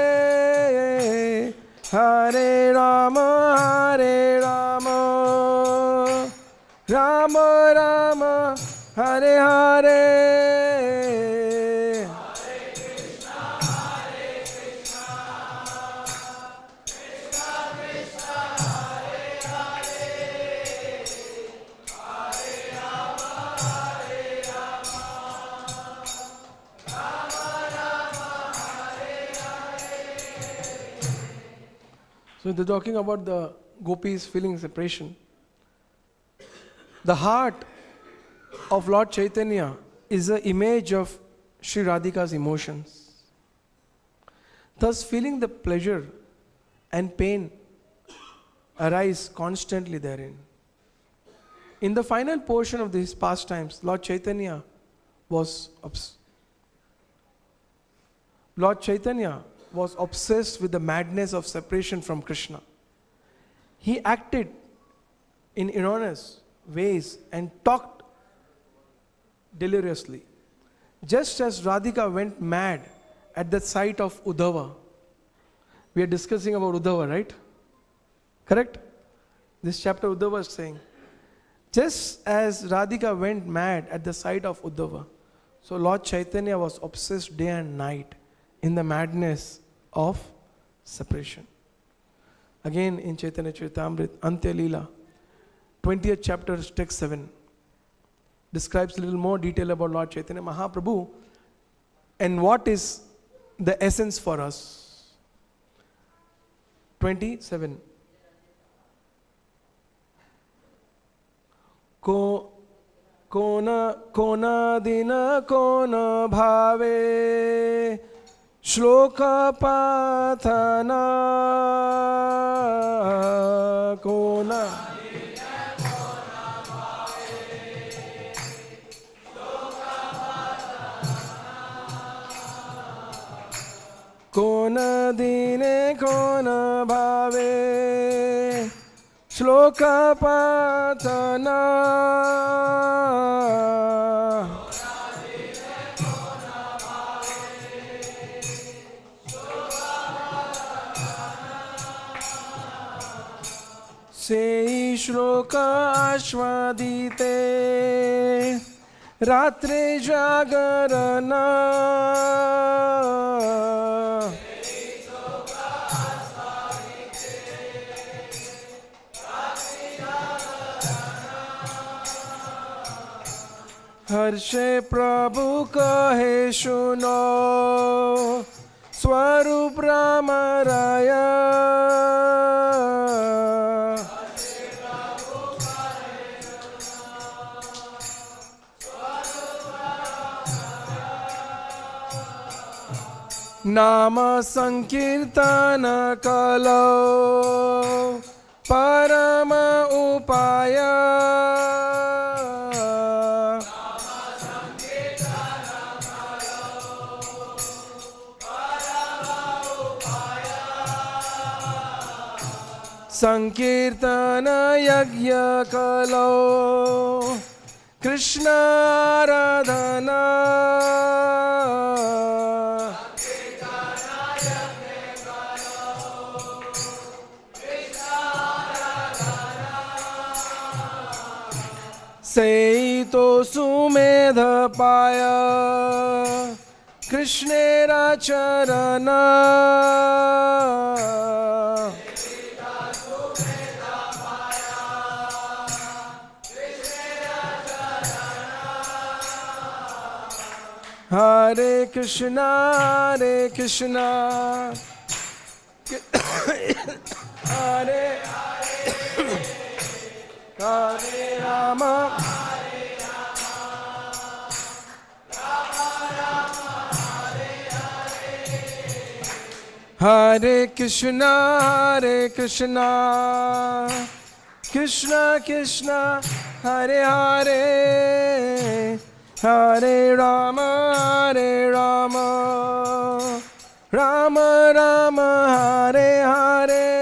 Speaker 1: Hare Rama, So they're talking about the gopis feeling separation. The heart of Lord Chaitanya is an image of Sri Radhika's emotions. Thus, feeling the pleasure and pain arise constantly therein. In the final portion of these pastimes, Lord Chaitanya was obsessed with the madness of separation from Krishna. He acted in erroneous ways and talked deliriously. Just as Radhika went mad at the sight of Uddhava. We are discussing about Uddhava, right? Correct? This chapter Uddhava is saying, just as Radhika went mad at the sight of Uddhava, so Lord Chaitanya was obsessed day and night in the madness of separation. Again in Chaitanya Charitamrita, Antya Leela, 20th chapter, text 7, describes a little more detail about Lord Chaitanya Mahaprabhu and what is the essence for us. 27. Kona dina kona bhave shloka pathana kona Kona dine kona bhave shloka patana sei shloka ashwadite ratre jagarana हर्षे प्रभु कहे सुनो स्वरूप राम राया नाम संकीर्तन कलो परम उपाय संकीर्तन यज्ञ कलो कृष्ण आराधना सेई तो सुमेध पाया कृष्णेरा चरणा Hare Krishna, Hare Krishna, Hare Hare Rama, Hare Krishna, Hare Krishna, Krishna Krishna, Hare Hare, Hare Rama, Hare Rama, Rama Rama, Hare Hare.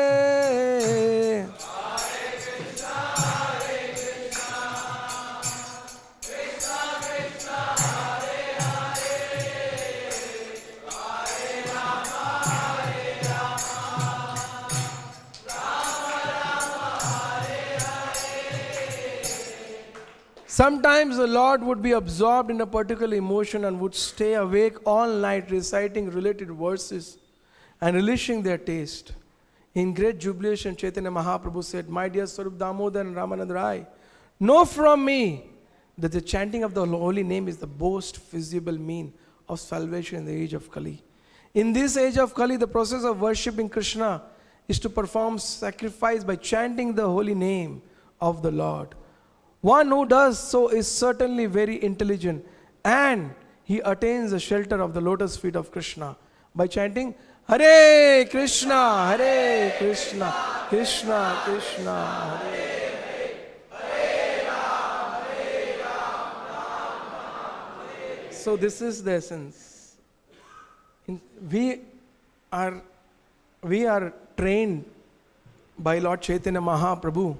Speaker 1: Sometimes the Lord would be absorbed in a particular emotion and would stay awake all night reciting related verses and relishing their taste. In great jubilation, Chaitanya Mahaprabhu said, "My dear Swarup Damodar and Ramananda Rai, know from me that the chanting of the holy name is the most feasible mean of salvation in the age of Kali. In this age of Kali, the process of worshipping Krishna is to perform sacrifice by chanting the holy name of the Lord. One who does so is certainly very intelligent, and he attains the shelter of the lotus feet of Krishna by chanting Hare Krishna, Hare Krishna, Krishna Krishna, Hare. So this is the essence. We are trained by Lord Chaitanya Mahaprabhu,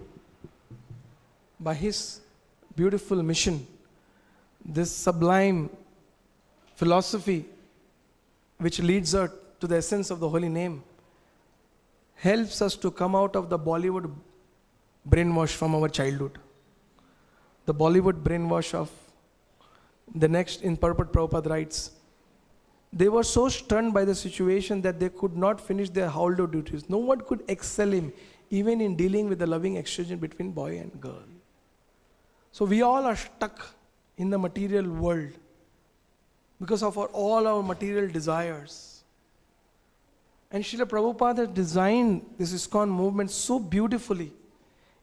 Speaker 1: by his beautiful mission, this sublime philosophy which leads us to the essence of the holy name, helps us to come out of the Bollywood brainwash from our childhood. The Bollywood brainwash of the next, in Purport Prabhupada writes, they were so stunned by the situation that they could not finish their household duties. No one could excel him, even in dealing with the loving exchange between boy and girl. So we all are stuck in the material world because of all our material desires. And Srila Prabhupada has designed this ISKCON movement so beautifully.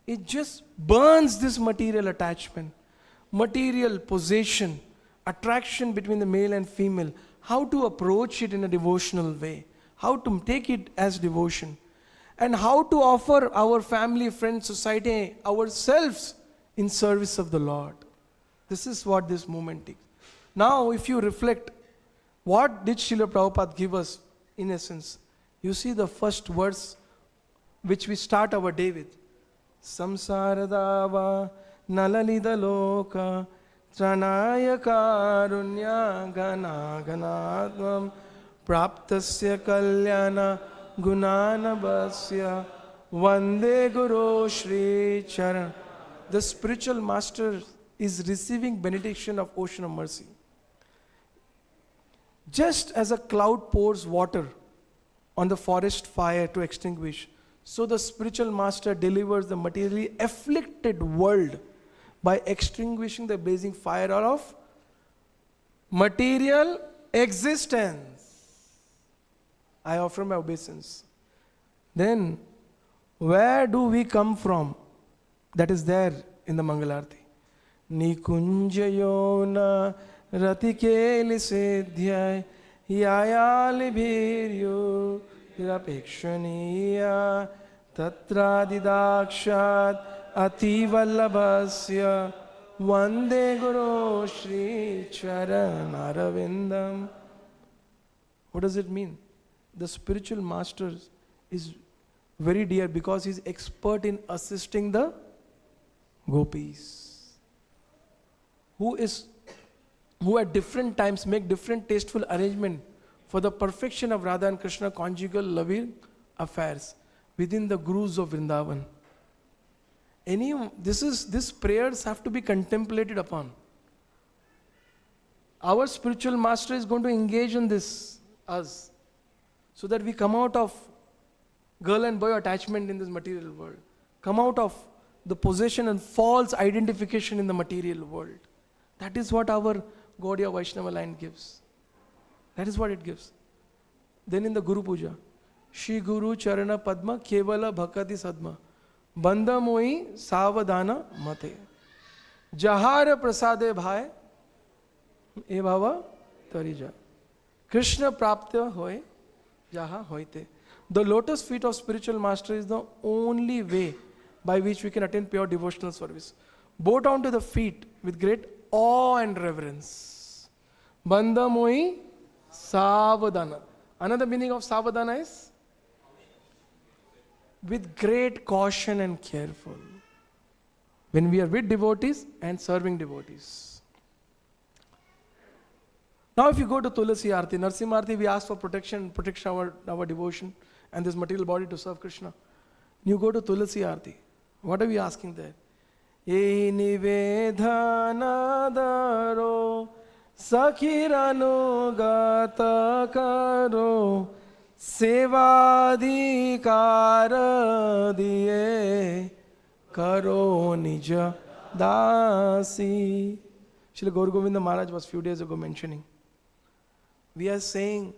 Speaker 1: It just burns this material attachment, material possession, attraction between the male and female, how to approach it in a devotional way, how to take it as devotion, and how to offer our family, friends, society, ourselves in service of the Lord. This is what this movement is. Now, if you reflect, what did Srila Prabhupada give us in essence? You see the first verse which we start our day with. Samsaradava nalalida loka Tranaya karunya gana ganatvam praptasya kalyana gunanabhasya vande guru shri charan. The spiritual master is receiving benediction of ocean of mercy. Just as a cloud pours water on the forest fire to extinguish, so the spiritual master delivers the materially afflicted world by extinguishing the blazing fire of material existence. I offer my obeisance. Then, where do we come from? That is there in the Mangalarti. Nikunjayona ratikeli siddhyay yayali bhiryu hirapekshaniya tatradidakshat Ativallabhasya Vande Guru Shri Charanarvindam. What does it mean? The spiritual master is very dear because he is expert in assisting the gopis, who at different times make different tasteful arrangement for the perfection of Radha and Krishna conjugal loving affairs within the grooves of Vrindavan. These prayers have to be contemplated upon. Our spiritual master is going to engage in this, us, so that we come out of girl and boy attachment in this material world. Come out of the possession and false identification in the material world. That is what our Gaudiya Vaishnava line gives. That is what it gives. Then in the Guru Puja, Shri Guru Charana Padma Kevala Bhakati Sadma Bandha Moi Savadana Mate Jahara Prasade Bhai E Bhava Tarija Krishna Prapta Hoy Jaha Hoite. The lotus feet of spiritual master is the only way by which we can attain pure devotional service. Bow down to the feet with great awe and reverence. Bandha Moi Savadana. Another meaning of Savadana is with great caution and careful. When we are with devotees and serving devotees. Now if you go to Tulasi Arti, Narsimha Arti, we ask for protection our devotion and this material body to serve Krishna. You go to Tulasi Arti, what are we asking there? E nivedhana daro sakhirano gata karo Sevadhikar diye karo nija dasi. Srila Gaur Govinda Maharaj was few days ago mentioning. We are saying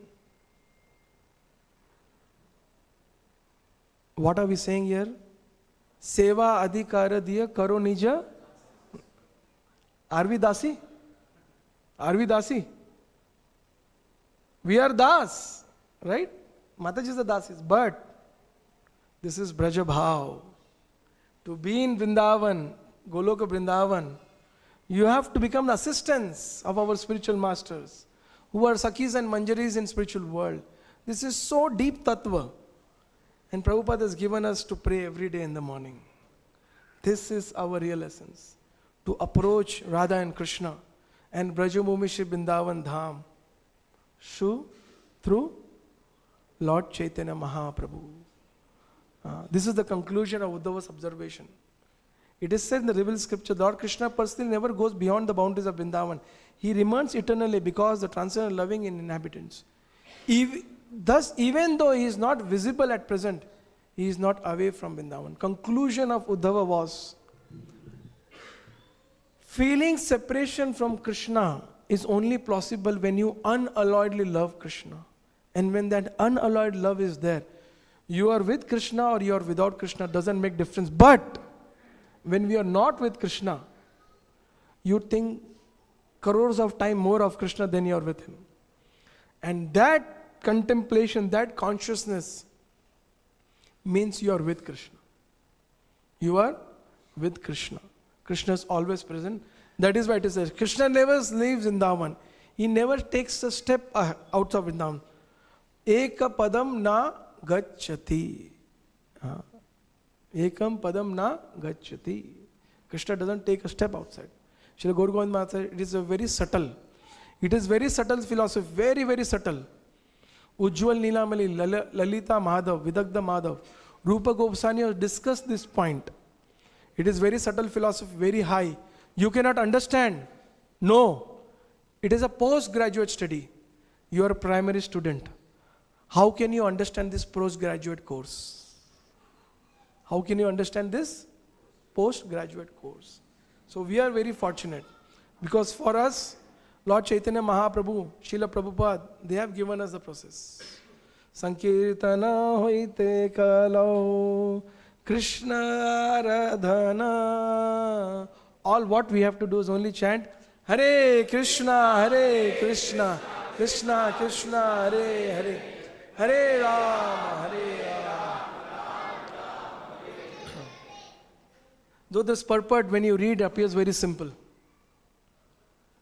Speaker 1: What are we saying here? Seva adhikara diya karo nija. Are we dasi? Are we dasi? We are das, right? Mataji is the dasis, but this is Braja Bhav. To be in Vrindavan, Goloka Vrindavan, you have to become the assistants of our spiritual masters, who are Sakhis and Manjaris in spiritual world. This is so deep tattva. And Prabhupada has given us to pray every day in the morning. This is our real essence. To approach Radha and Krishna and Brajabhumishi Vrindavan Dham through Lord Chaitanya Mahaprabhu. This is the conclusion of Uddhava's observation. It is said in the revealed scripture, Lord Krishna personally never goes beyond the boundaries of Vrindavan. He remains eternally because the transcendental loving in inhabitants. Thus, even though he is not visible at present, he is not away from Vrindavan. Conclusion of Uddhava was, feeling separation from Krishna is only possible when you unalloyedly love Krishna. And when that unalloyed love is there, you are with Krishna or you are without Krishna, doesn't make difference. But when we are not with Krishna, you think crores of times more of Krishna than you are with him. And that contemplation, that consciousness means you are with Krishna. You are with Krishna. Krishna is always present. That is why it is said, Krishna never leaves Vrindavan. He never takes a step out of Vrindavan. Eka padam na gacchati. Ekam padam na gacchati. Krishna doesn't take a step outside. Srila Gaur Govind Maharaj said, it is a very subtle. It is very subtle philosophy, very, very subtle. Ujjwal Nilamali, Lalita Madhav, Vidagdha Madhav, Rupa Goswami has discussed this point. It is very subtle philosophy, very high. You cannot understand. No. It is a postgraduate study. You are a primary student. How can you understand this postgraduate course? How can you understand this postgraduate course? So we are very fortunate because for us, Lord Chaitanya Mahaprabhu, Srila Prabhupada, they have given us the process. Sankirtana hoite kalau, Krishna aradhana. All what we have to do is only chant Hare Krishna, Krishna Krishna, Hare Hare, Hare Rama, Hare Rama. Though this purport, when you read, appears very simple,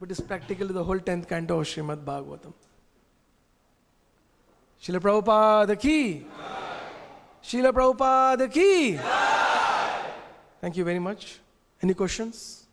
Speaker 1: but it's practically the whole 10th canto of Śrīmad-Bhāgavatam. Srila Prabhupada ki! Srila Prabhupada ki! Thank you very much. Any questions?